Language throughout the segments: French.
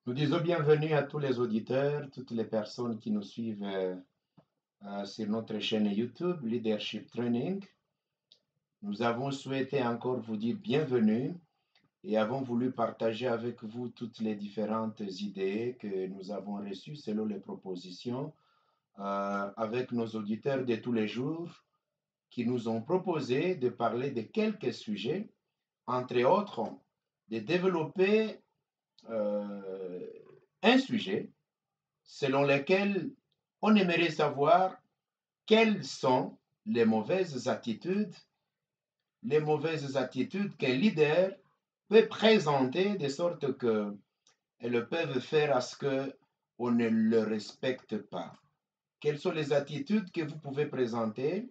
Nous disons bienvenue à tous les auditeurs, toutes les personnes qui nous suivent sur notre chaîne YouTube Leadership Training. Nous avons souhaité encore vous dire bienvenue et avons voulu partager avec vous toutes les différentes idées que nous avons reçues selon les propositions avec nos auditeurs de tous les jours qui nous ont proposé de parler de quelques sujets, entre autres de développer un sujet selon lequel on aimerait savoir quelles sont les mauvaises attitudes qu'un leader peut présenter de sorte qu'elles peuvent faire à ce qu'on ne le respecte pas. Quelles sont les attitudes que vous pouvez présenter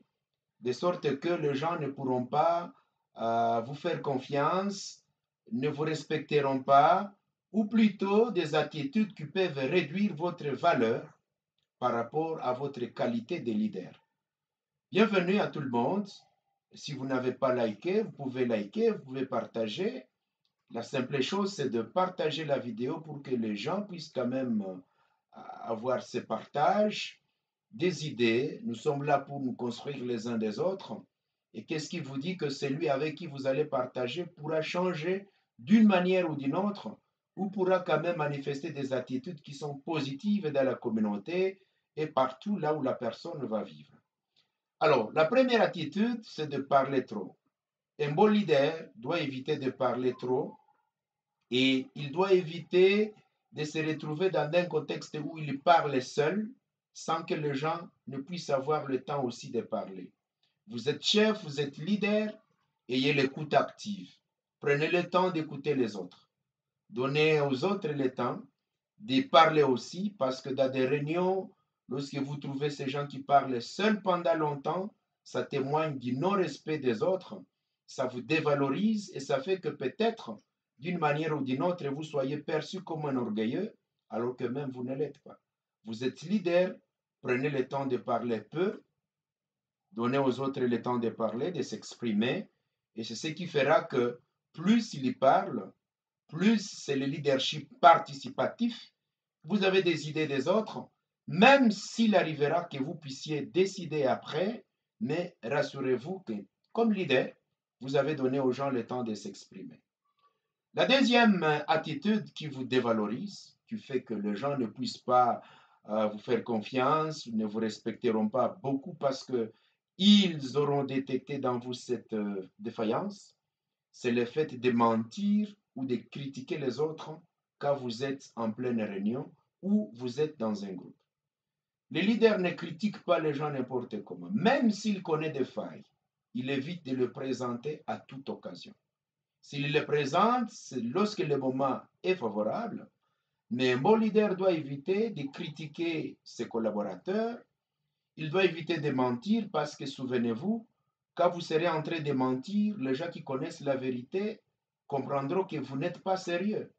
de sorte que les gens ne pourront pas vous faire confiance, ne vous respecteront pas, ou plutôt des attitudes qui peuvent réduire votre valeur par rapport à votre qualité de leader. Bienvenue à tout le monde. Si vous n'avez pas liké, vous pouvez partager. La simple chose, c'est de partager la vidéo pour que les gens puissent quand même avoir ce partage des idées. Nous sommes là pour nous construire les uns des autres. Et qu'est-ce qui vous dit que celui avec qui vous allez partager pourra changer d'une manière ou d'une autre, ou pourra quand même manifester des attitudes qui sont positives dans la communauté et partout là où la personne va vivre. Alors, la première attitude, c'est de parler trop. Un bon leader doit éviter de parler trop et il doit éviter de se retrouver dans un contexte où il parle seul sans que les gens ne puissent avoir le temps aussi de parler. Vous êtes chef, vous êtes leader, ayez l'écoute active. Prenez le temps d'écouter les autres. Donnez aux autres le temps de parler aussi parce que dans des réunions, lorsque vous trouvez ces gens qui parlent seuls pendant longtemps, ça témoigne du non-respect des autres, ça vous dévalorise et ça fait que peut-être, d'une manière ou d'une autre, vous soyez perçu comme un orgueilleux, alors que même vous ne l'êtes pas. Vous êtes leader, prenez le temps de parler peu, donnez aux autres le temps de parler, de s'exprimer, et c'est ce qui fera que plus ils parlent, plus c'est le leadership participatif. Vous avez des idées des autres, même s'il arrivera que vous puissiez décider après, mais rassurez-vous que comme leader, vous avez donné aux gens le temps de s'exprimer. La deuxième attitude qui vous dévalorise, qui fait que les gens ne puissent pas vous faire confiance, ne vous respecteront pas beaucoup parce qu'ils auront détecté dans vous cette défaillance, c'est le fait de mentir ou de critiquer les autres quand vous êtes en pleine réunion ou vous êtes dans un groupe. Le leader ne critique pas les gens n'importe comment. Même s'il connaît des failles, il évite de le présenter à toute occasion. S'il le présente, c'est lorsque le moment est favorable, mais un bon leader doit éviter de critiquer ses collaborateurs, il doit éviter de mentir parce que souvenez-vous, quand vous serez en train de mentir, les gens qui connaissent la vérité comprendront que vous n'êtes pas sérieux.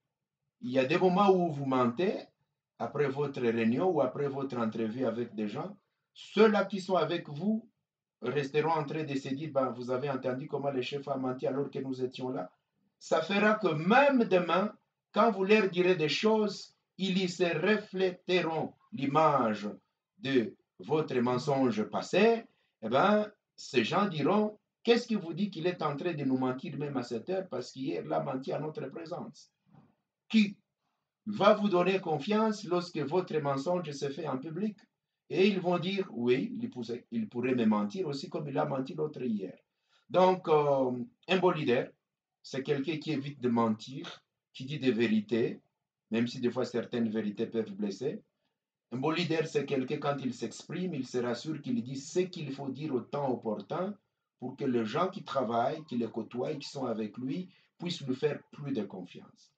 Il y a des moments où vous mentez, après votre réunion ou après votre entrevue avec des gens, ceux-là qui sont avec vous resteront en train de se dire, ben, vous avez entendu comment le chef a menti alors que nous étions là. Ça fera que même demain, quand vous leur direz des choses, ils y se refléteront l'image de votre mensonge passé. Eh bien, ces gens diront, qu'est-ce qui vous dit qu'il est en train de nous mentir même à cette heure parce qu'hier, il a menti à notre présence? Qui va vous donner confiance lorsque votre mensonge se fait en public? Et ils vont dire, oui, il pourrait me mentir aussi comme il a menti l'autre hier. Donc, un bon leader, c'est quelqu'un qui évite de mentir, qui dit des vérités, même si des fois certaines vérités peuvent blesser. Un bon leader, c'est quelqu'un, quand il s'exprime, il se rassure qu'il dit ce qu'il faut dire au temps opportun pour que les gens qui travaillent, qui le côtoient, qui sont avec lui, puissent lui faire plus de confiance.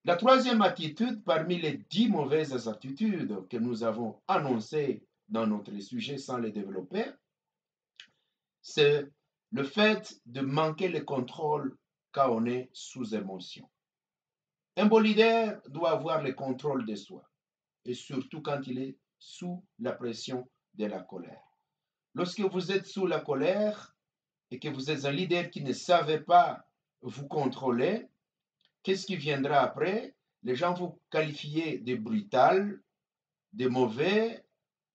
La troisième attitude, parmi les 10 mauvaises attitudes que nous avons annoncées dans notre sujet sans les développer, c'est le fait de manquer le contrôle quand on est sous émotion. Un bon leader doit avoir le contrôle de soi, et surtout quand il est sous la pression de la colère. Lorsque vous êtes sous la colère et que vous êtes un leader qui ne savait pas vous contrôler, qu'est-ce qui viendra après? les gens vous qualifier de brutal, de mauvais,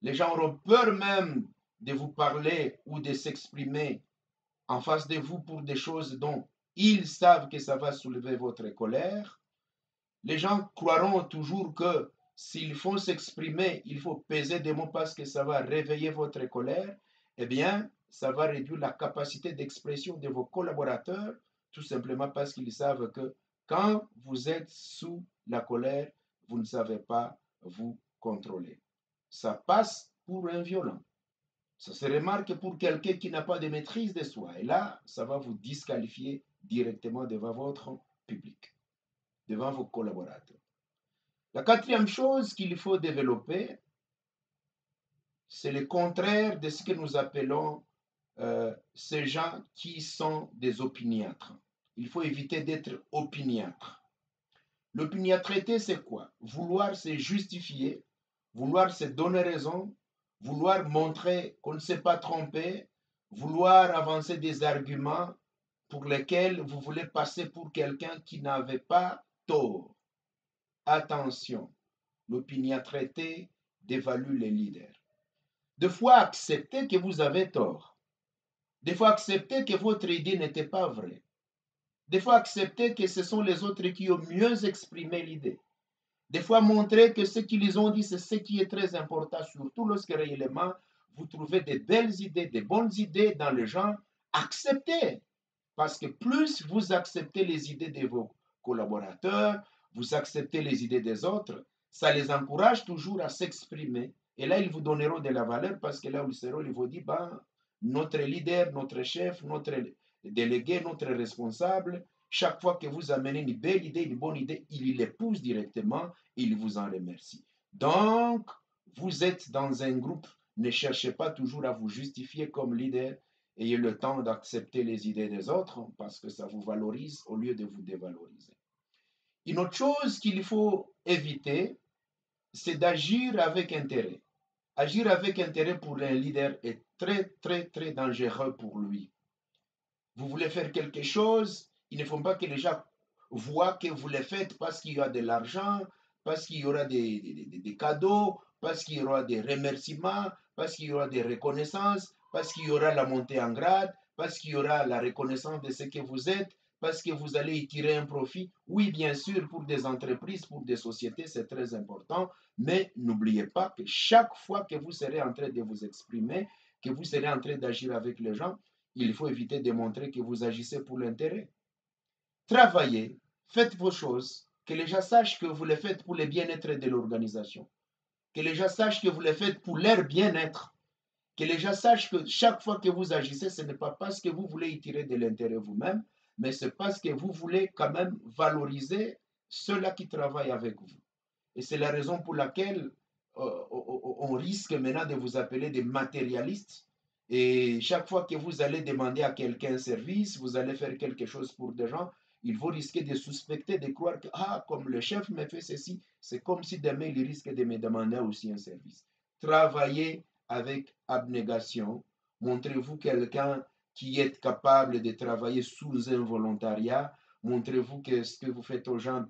les gens auront peur même de vous parler ou de s'exprimer en face de vous pour des choses dont ils savent que ça va soulever votre colère. Les gens croiront toujours que s'il faut s'exprimer, il faut peser des mots parce que ça va réveiller votre colère. Eh bien, ça va réduire la capacité d'expression de vos collaborateurs, tout simplement parce qu'ils savent que quand vous êtes sous la colère, vous ne savez pas vous contrôler. Ça passe pour un violent. Ça se remarque pour quelqu'un qui n'a pas de maîtrise de soi. Et là, ça va vous disqualifier directement devant votre public, devant vos collaborateurs. La quatrième chose qu'il faut développer, c'est le contraire de ce que nous appelons ces gens qui sont des opiniâtres. Il faut éviter d'être opiniâtre. L'opiniâtreté, c'est quoi? Vouloir se justifier, vouloir se donner raison, vouloir montrer qu'on ne s'est pas trompé, vouloir avancer des arguments pour lesquels vous voulez passer pour quelqu'un qui n'avait pas tort. Attention, l'opiniâtreté dévalue les leaders. Des fois, acceptez que vous avez tort. Des fois, acceptez que votre idée n'était pas vraie. Des fois, acceptez que ce sont les autres qui ont mieux exprimé l'idée. Des fois, montrer que ce qu'ils ont dit, c'est ce qui est très important, surtout lorsque réellement vous trouvez de belles idées, de bonnes idées dans les gens. Acceptez. Parce que plus vous acceptez les idées de vos collaborateurs, vous acceptez les idées des autres, ça les encourage toujours à s'exprimer. Et là, ils vous donneront de la valeur parce que là où ils seront, ils vous disent, ben, notre leader, notre chef, notre délégué, notre responsable, chaque fois que vous amenez une belle idée, une bonne idée, il l'épouse directement et il vous en remercie. Donc, vous êtes dans un groupe, ne cherchez pas toujours à vous justifier comme leader, ayez le temps d'accepter les idées des autres parce que ça vous valorise au lieu de vous dévaloriser. Une autre chose qu'il faut éviter, c'est d'agir avec intérêt. Agir avec intérêt pour un leader est très, très, très dangereux pour lui. Vous voulez faire quelque chose, il ne faut pas que les gens voient que vous le faites parce qu'il y a de l'argent, parce qu'il y aura des cadeaux, parce qu'il y aura des remerciements, parce qu'il y aura des reconnaissances, parce qu'il y aura la montée en grade, parce qu'il y aura la reconnaissance de ce que vous êtes, parce que vous allez y tirer un profit. Oui, bien sûr, pour des entreprises, pour des sociétés, c'est très important, mais n'oubliez pas que chaque fois que vous serez en train de vous exprimer, que vous serez en train d'agir avec les gens, il faut éviter de montrer que vous agissez pour l'intérêt. Travaillez, faites vos choses, que les gens sachent que vous les faites pour le bien-être de l'organisation, que les gens sachent que vous les faites pour leur bien-être, que les gens sachent que chaque fois que vous agissez, ce n'est pas parce que vous voulez y tirer de l'intérêt vous-même, mais c'est parce que vous voulez quand même valoriser ceux-là qui travaillent avec vous. Et c'est la raison pour laquelle on risque maintenant de vous appeler des matérialistes. Et chaque fois que vous allez demander à quelqu'un un service, vous allez faire quelque chose pour des gens, il faut risquer de suspecter, de croire que, ah, comme le chef me fait ceci, c'est comme si demain il risque de me demander aussi un service. Travaillez avec abnégation. Montrez-vous quelqu'un qui est capable de travailler sous un volontariat. Montrez-vous que ce que vous faites aux gens,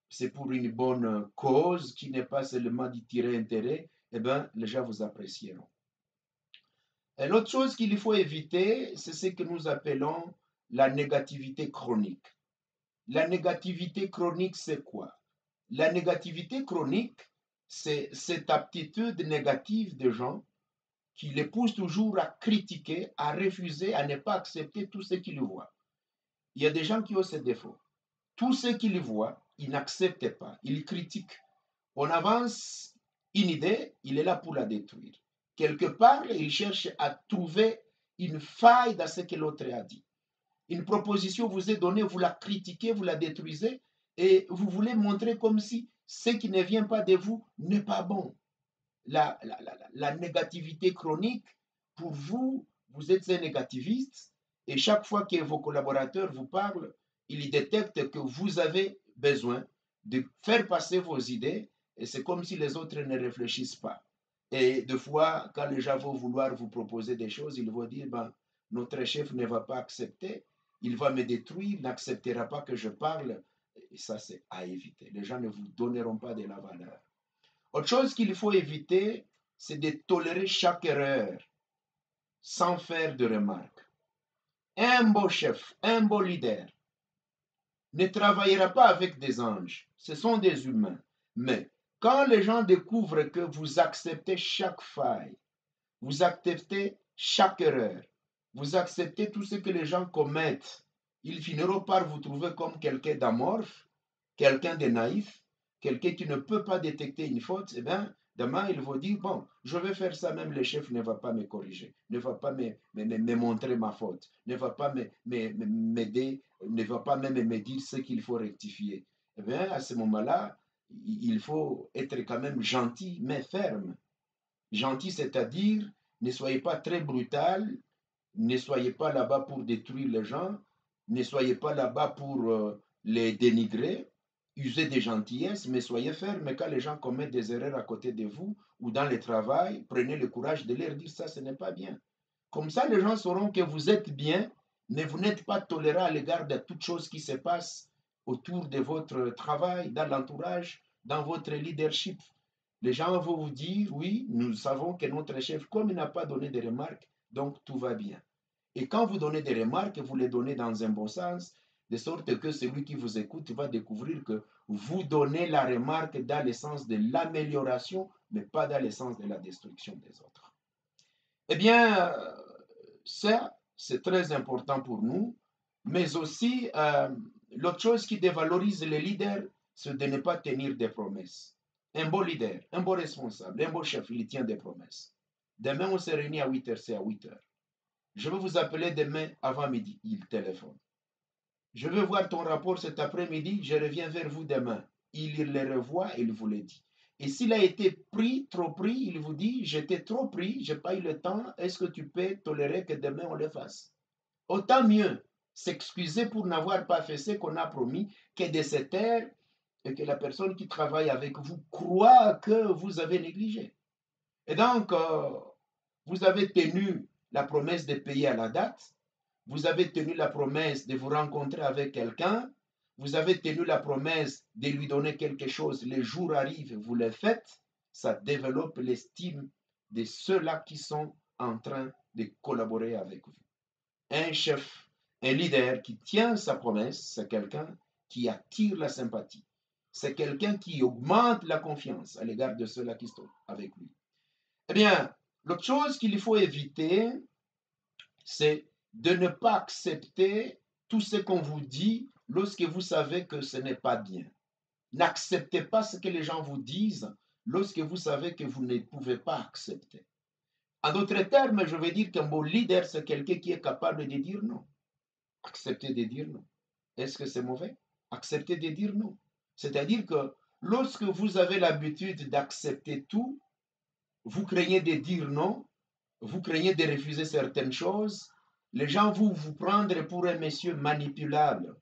c'est pour une bonne cause, qui n'est pas seulement d'y tirer intérêt, eh bien, les gens vous apprécieront. Et l'autre chose qu'il faut éviter, c'est ce que nous appelons la négativité chronique. La négativité chronique, c'est quoi? La négativité chronique, c'est cette aptitude négative des gens qui les pousse toujours à critiquer, à refuser, à ne pas accepter tout ce qu'ils voient. Il y a des gens qui ont ce défaut. Tout ce qu'ils voient, ils n'acceptent pas, ils critiquent. On avance une idée, il est là pour la détruire. Quelque part, il cherche à trouver une faille dans ce que l'autre a dit. Une proposition vous est donnée, vous la critiquez, vous la détruisez, et vous voulez montrer comme si ce qui ne vient pas de vous n'est pas bon. La négativité chronique, pour vous, vous êtes un négativiste, et chaque fois que vos collaborateurs vous parlent, ils détectent que vous avez besoin de faire passer vos idées, et c'est comme si les autres ne réfléchissent pas. Et des fois, quand les gens vont vouloir vous proposer des choses, ils vont dire, ben, notre chef ne va pas accepter, il va me détruire, il n'acceptera pas que je parle. Et ça, c'est à éviter. Les gens ne vous donneront pas de la valeur. Autre chose qu'il faut éviter, c'est de tolérer chaque erreur sans faire de remarques. Un beau chef, un beau leader ne travaillera pas avec des anges. Ce sont des humains. Mais quand les gens découvrent que vous acceptez chaque faille, vous acceptez chaque erreur, vous acceptez tout ce que les gens commettent, ils finiront par vous trouver comme quelqu'un d'amorphe, quelqu'un de naïf, quelqu'un qui ne peut pas détecter une faute. Eh bien, demain, il va dire, bon, je vais faire ça, même le chef ne va pas me corriger, ne va pas me montrer ma faute, ne va pas m'aider, ne va pas même me dire ce qu'il faut rectifier. Eh bien, à ce moment-là, il faut être quand même gentil, mais ferme. Gentil, c'est-à-dire, ne soyez pas très brutal, ne soyez pas là-bas pour détruire les gens, ne soyez pas là-bas pour les dénigrer, usez de gentillesse, mais soyez ferme quand les gens commettent des erreurs à côté de vous ou dans le travail, prenez le courage de leur dire ça, ce n'est pas bien. Comme ça, les gens sauront que vous êtes bien, mais vous n'êtes pas tolérant à l'égard de toute chose qui se passe autour de votre travail, dans l'entourage, dans votre leadership. Les gens vont vous dire, oui, nous savons que notre chef, comme il n'a pas donné de remarques, donc tout va bien. Et quand vous donnez des remarques, vous les donnez dans un bon sens, de sorte que celui qui vous écoute va découvrir que vous donnez la remarque dans le sens de l'amélioration, mais pas dans le sens de la destruction des autres. Eh bien, ça, c'est très important pour nous, mais aussi, l'autre chose qui dévalorise les leaders, c'est de ne pas tenir des promesses. Un beau leader, un beau responsable, un beau chef, il tient des promesses. Demain, on se réunit à 8h, c'est à 8h. Je vais vous appeler demain avant midi. Il téléphone. Je veux voir ton rapport cet après-midi, je reviens vers vous demain. Il le revoit et il vous le dit. Et s'il a été pris, trop pris, il vous dit, j'étais trop pris, je n'ai pas eu le temps, est-ce que tu peux tolérer que demain on le fasse? Autant mieux s'excuser pour n'avoir pas fait ce qu'on a promis que de se taire et que la personne qui travaille avec vous croit que vous avez négligé. Et donc, vous avez tenu la promesse de payer à la date, vous avez tenu la promesse de vous rencontrer avec quelqu'un, vous avez tenu la promesse de lui donner quelque chose, les jours arrivent, vous le faites, ça développe l'estime de ceux-là qui sont en train de collaborer avec vous. Un chef, un leader qui tient sa promesse, c'est quelqu'un qui attire la sympathie. C'est quelqu'un qui augmente la confiance à l'égard de ceux-là qui sont avec lui. Eh bien, l'autre chose qu'il faut éviter, c'est de ne pas accepter tout ce qu'on vous dit lorsque vous savez que ce n'est pas bien. N'acceptez pas ce que les gens vous disent lorsque vous savez que vous ne pouvez pas accepter. En d'autres termes, je veux dire qu'un bon leader, c'est quelqu'un qui est capable de dire non. Accepter de dire non. Est-ce que c'est mauvais? Accepter de dire non. C'est-à-dire que lorsque vous avez l'habitude d'accepter tout, vous craignez de dire non, vous craignez de refuser certaines choses, les gens vont vous prendre pour un monsieur manipulable.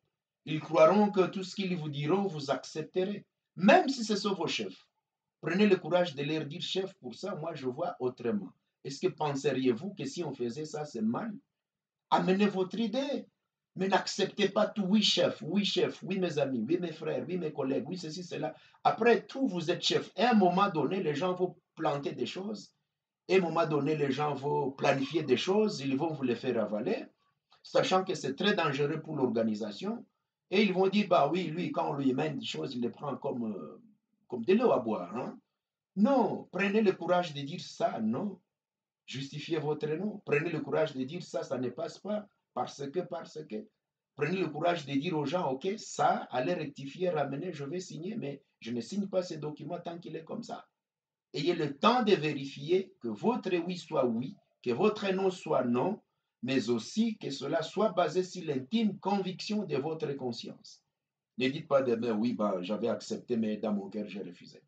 Ils croiront que tout ce qu'ils vous diront, vous accepterez, même si ce sont vos chefs. Prenez le courage de leur dire, chef, pour ça, moi, je vois autrement. Est-ce que penseriez-vous que si on faisait ça, c'est mal? Amenez votre idée. Mais n'acceptez pas tout, oui chef, oui mes amis, oui mes frères, oui mes collègues, oui ceci, cela. Après tout, vous êtes chef. À un moment donné, les gens vont planter des choses. À un moment donné, les gens vont planifier des choses, ils vont vous les faire avaler, sachant que c'est très dangereux pour l'organisation. Et ils vont dire, bah oui, lui, quand on lui mène des choses, il les prend comme de l'eau à boire. Hein? Non, prenez le courage de dire ça, non. Justifiez votre nom. Prenez le courage de dire ça, ça ne passe pas, parce que. Prenez le courage de dire aux gens, ok, ça, allez rectifier, ramener, je vais signer, mais je ne signe pas ces documents tant qu'il est comme ça. Ayez le temps de vérifier que votre oui soit oui, que votre non soit non, mais aussi que cela soit basé sur l'intime conviction de votre conscience. Ne dites pas demain, oui, bah, j'avais accepté, mais dans mon cœur, j'ai refusé.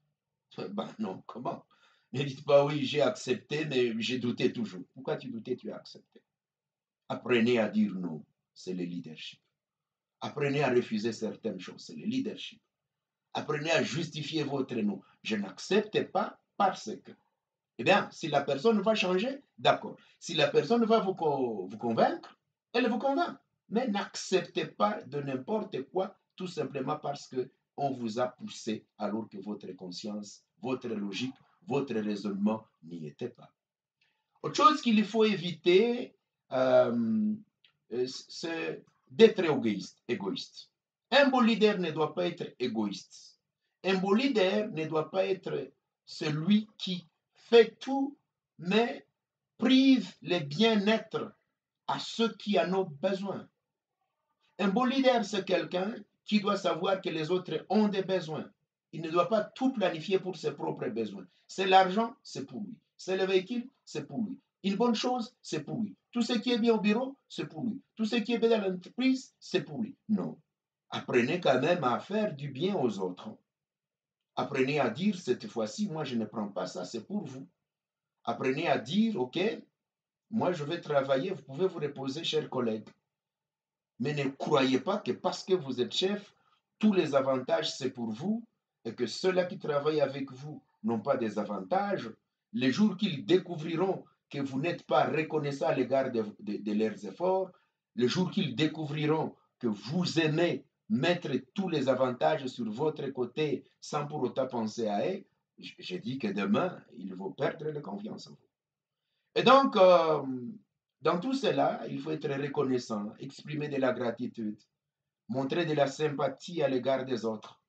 Ben non, comment? Ne dites pas, oui, j'ai accepté, mais j'ai douté toujours. Pourquoi tu doutais, tu as accepté? Apprenez à dire non, c'est le leadership. Apprenez à refuser certaines choses, c'est le leadership. Apprenez à justifier votre non. Je n'accepte pas parce que. Eh bien, si la personne va changer, d'accord. Si la personne va vous convaincre, elle vous convainc. Mais n'acceptez pas de n'importe quoi tout simplement parce qu'on vous a poussé alors que votre conscience, votre logique, votre raisonnement n'y était pas. Autre chose qu'il faut éviter, c'est d'être égoïste. Un bon leader ne doit pas être égoïste. Un bon leader ne doit pas être celui qui fait tout, mais prive le bien-être à ceux qui en ont besoin. Un bon leader, c'est quelqu'un qui doit savoir que les autres ont des besoins. Il ne doit pas tout planifier pour ses propres besoins. C'est l'argent, c'est pour lui. C'est le véhicule, c'est pour lui. Une bonne chose, c'est pour lui. Tout ce qui est bien au bureau, c'est pour lui. Tout ce qui est bien dans l'entreprise, c'est pour lui. Non. Apprenez quand même à faire du bien aux autres. Apprenez à dire, cette fois-ci, moi, je ne prends pas ça, c'est pour vous. Apprenez à dire, OK, moi, je vais travailler, vous pouvez vous reposer, chers collègues. Mais ne croyez pas que parce que vous êtes chef, tous les avantages, c'est pour vous, et que ceux-là qui travaillent avec vous n'ont pas des avantages. Les jours qu'ils découvriront que vous n'êtes pas reconnaissant à l'égard de leurs efforts, les jours qu'ils découvriront que vous aimez mettre tous les avantages sur votre côté sans pour autant penser à eux, je dis que demain, ils vont perdre la confiance en vous. Et donc, dans tout cela, il faut être reconnaissant, exprimer de la gratitude, montrer de la sympathie à l'égard des autres,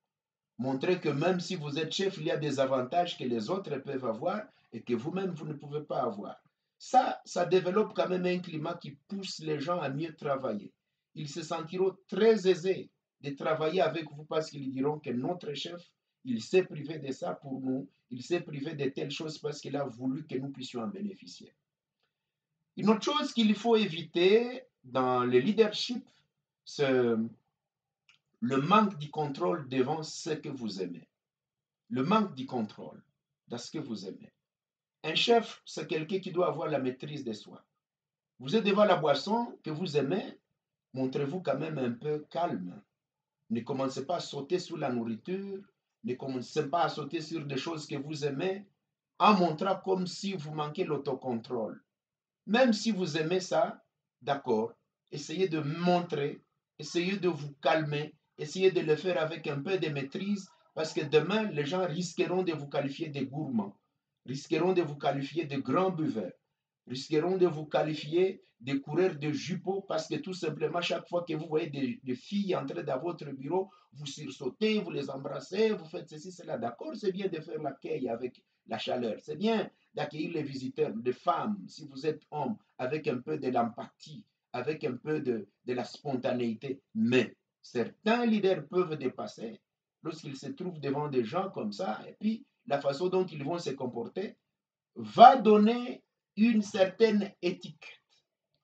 montrer que même si vous êtes chef, il y a des avantages que les autres peuvent avoir et que vous-même, vous ne pouvez pas avoir. Ça développe quand même un climat qui pousse les gens à mieux travailler. Ils se sentiront très aisés de travailler avec vous parce qu'ils diront que notre chef, il s'est privé de ça pour nous, il s'est privé de telle chose parce qu'il a voulu que nous puissions en bénéficier. Une autre chose qu'il faut éviter dans le leadership, c'est le manque de contrôle devant ce que vous aimez. Le manque de contrôle dans ce que vous aimez. Un chef, c'est quelqu'un qui doit avoir la maîtrise de soi. Vous êtes devant la boisson que vous aimez, montrez-vous quand même un peu calme. Ne commencez pas à sauter sur la nourriture, ne commencez pas à sauter sur des choses que vous aimez, en montrant comme si vous manquez l'autocontrôle. Même si vous aimez ça, d'accord, essayez de montrer, essayez de vous calmer, essayez de le faire avec un peu de maîtrise, parce que demain, les gens risqueront de vous qualifier de gourmands, risqueront de vous qualifier de grands buveurs, risqueront de vous qualifier de coureurs de jupeaux, parce que tout simplement, chaque fois que vous voyez des filles entrer dans votre bureau, vous sursautez, vous les embrassez, vous faites ceci, cela. D'accord, c'est bien de faire l'accueil avec la chaleur, c'est bien d'accueillir les visiteurs, les femmes, si vous êtes homme, avec un peu de l'empathie, avec un peu de la spontanéité. Mais certains leaders peuvent dépasser lorsqu'ils se trouvent devant des gens comme ça, et puis la façon dont ils vont se comporter va donner une certaine étiquette.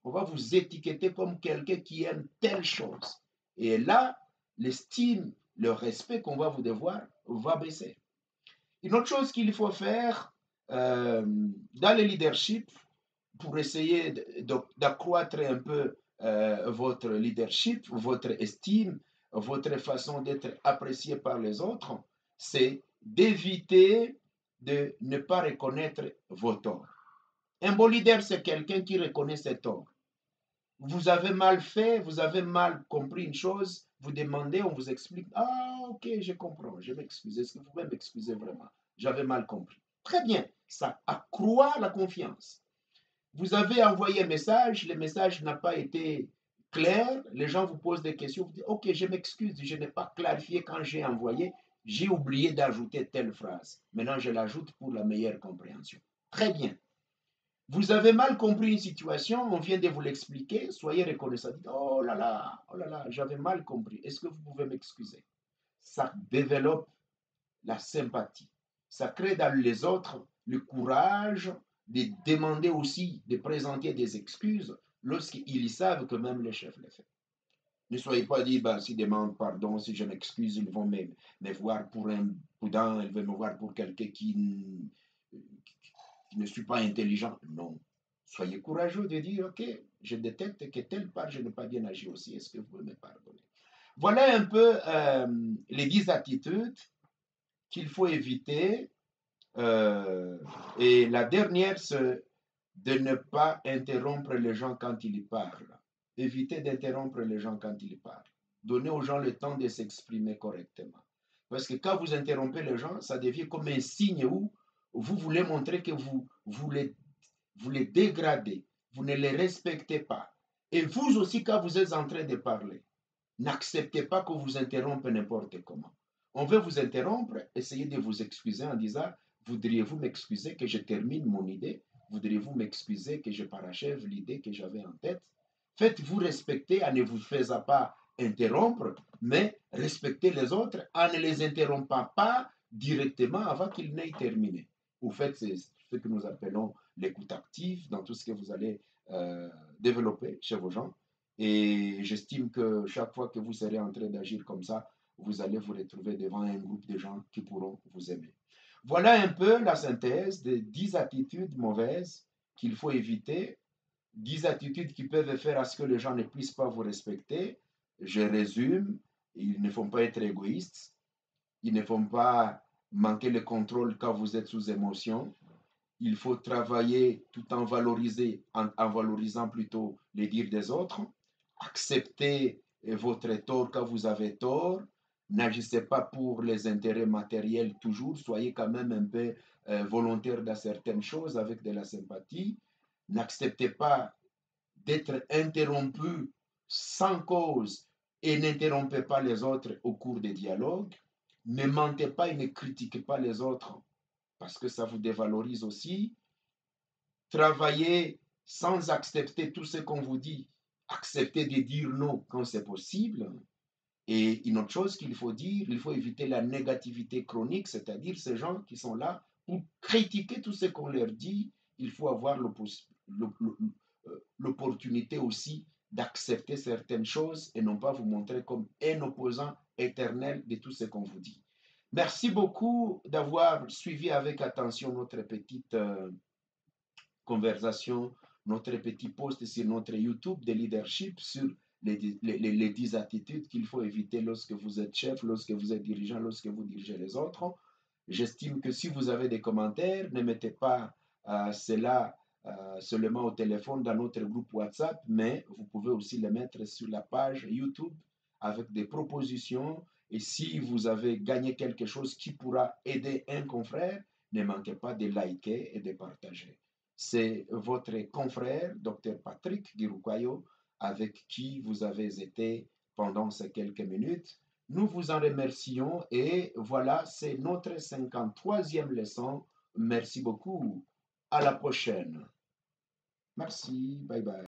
On va vous étiqueter comme quelqu'un qui aime telle chose. Et là, l'estime, le respect qu'on va vous devoir va baisser. Une autre chose qu'il faut faire dans le leadership, pour essayer d'accroître un peu votre leadership, votre estime, votre façon d'être apprécié par les autres, c'est d'éviter de ne pas reconnaître vos torts. Un bon leader, c'est quelqu'un qui reconnaît ses torts. Vous avez mal fait, vous avez mal compris une chose, vous demandez, on vous explique, ah ok, je comprends, je m'excuse, est-ce que vous pouvez m'excuser vraiment? J'avais mal compris. Très bien, ça accroît la confiance. Vous avez envoyé un message, le message n'a pas été clair, les gens vous posent des questions, vous dites, ok, je m'excuse, je n'ai pas clarifié quand j'ai envoyé, j'ai oublié d'ajouter telle phrase. Maintenant, je l'ajoute pour la meilleure compréhension. Très bien. Vous avez mal compris une situation, on vient de vous l'expliquer, soyez reconnaissant. Oh là, j'avais mal compris. Est-ce que vous pouvez m'excuser? Ça développe la sympathie. Ça crée dans les autres le courage de demander aussi, de présenter des excuses lorsqu'ils savent que même le chef le fait. Ne soyez pas dit, bah, s'ils demandent pardon, si je m'excuse, ils vont me voir pour un boudin, ils vont me voir pour quelqu'un qui ne suis pas intelligent. Non. Soyez courageux de dire, ok, je détecte que telle part, je n'ai pas bien agi aussi. Est-ce que vous pouvez me pardonner? Voilà un peu les 10 attitudes qu'il faut éviter. Et la dernière, c'est de ne pas interrompre les gens quand ils parlent. Évitez d'interrompre les gens quand ils parlent. Donnez aux gens le temps de s'exprimer correctement. Parce que quand vous interrompez les gens, ça devient comme un signe où vous voulez montrer que vous les dégradez, vous ne les respectez pas. Et vous aussi, quand vous êtes en train de parler, n'acceptez pas qu'on vous interrompe n'importe comment. On veut vous interrompre, essayez de vous excuser en disant, voudriez-vous m'excuser que je termine mon idée? Voudriez-vous m'excuser que je parachève l'idée que j'avais en tête? Faites-vous respecter en ne vous faisant pas interrompre, mais respectez les autres en ne les interrompant pas directement avant qu'ils n'aient terminé. Vous faites ce que nous appelons l'écoute active dans tout ce que vous allez développer chez vos gens. Et j'estime que chaque fois que vous serez en train d'agir comme ça, vous allez vous retrouver devant un groupe de gens qui pourront vous aimer. Voilà un peu la synthèse des 10 attitudes mauvaises qu'il faut éviter, 10 attitudes qui peuvent faire à ce que les gens ne puissent pas vous respecter. Je résume, ils ne font pas être égoïstes, ils ne font pas manquer le contrôle quand vous êtes sous émotion. Il faut travailler tout en valorisant plutôt les dires des autres. Acceptez votre tort quand vous avez tort. N'agissez pas pour les intérêts matériels toujours. Soyez quand même un peu volontaire dans certaines choses avec de la sympathie. N'acceptez pas d'être interrompu sans cause et n'interrompez pas les autres au cours des dialogues. Ne mentez pas et ne critiquez pas les autres parce que ça vous dévalorise aussi. Travaillez sans accepter tout ce qu'on vous dit. Acceptez de dire non quand c'est possible. Et une autre chose qu'il faut dire, il faut éviter la négativité chronique, c'est-à-dire ces gens qui sont là pour critiquer tout ce qu'on leur dit. Il faut avoir l'opportunité aussi d'accepter certaines choses et non pas vous montrer comme un opposant éternel de tout ce qu'on vous dit. Merci beaucoup d'avoir suivi avec attention notre petite conversation, notre petit post sur notre YouTube de leadership sur les 10 attitudes qu'il faut éviter lorsque vous êtes chef, lorsque vous êtes dirigeant, lorsque vous dirigez les autres. J'estime que si vous avez des commentaires, ne mettez pas cela seulement au téléphone dans notre groupe WhatsApp, mais vous pouvez aussi les mettre sur la page YouTube avec des propositions. Et si vous avez gagné quelque chose qui pourra aider un confrère, ne manquez pas de liker et de partager. C'est votre confrère, Dr Patrick Giroukayo, avec qui vous avez été pendant ces quelques minutes. Nous vous en remercions et voilà, c'est notre 53e leçon. Merci beaucoup. À la prochaine. Merci. Bye bye.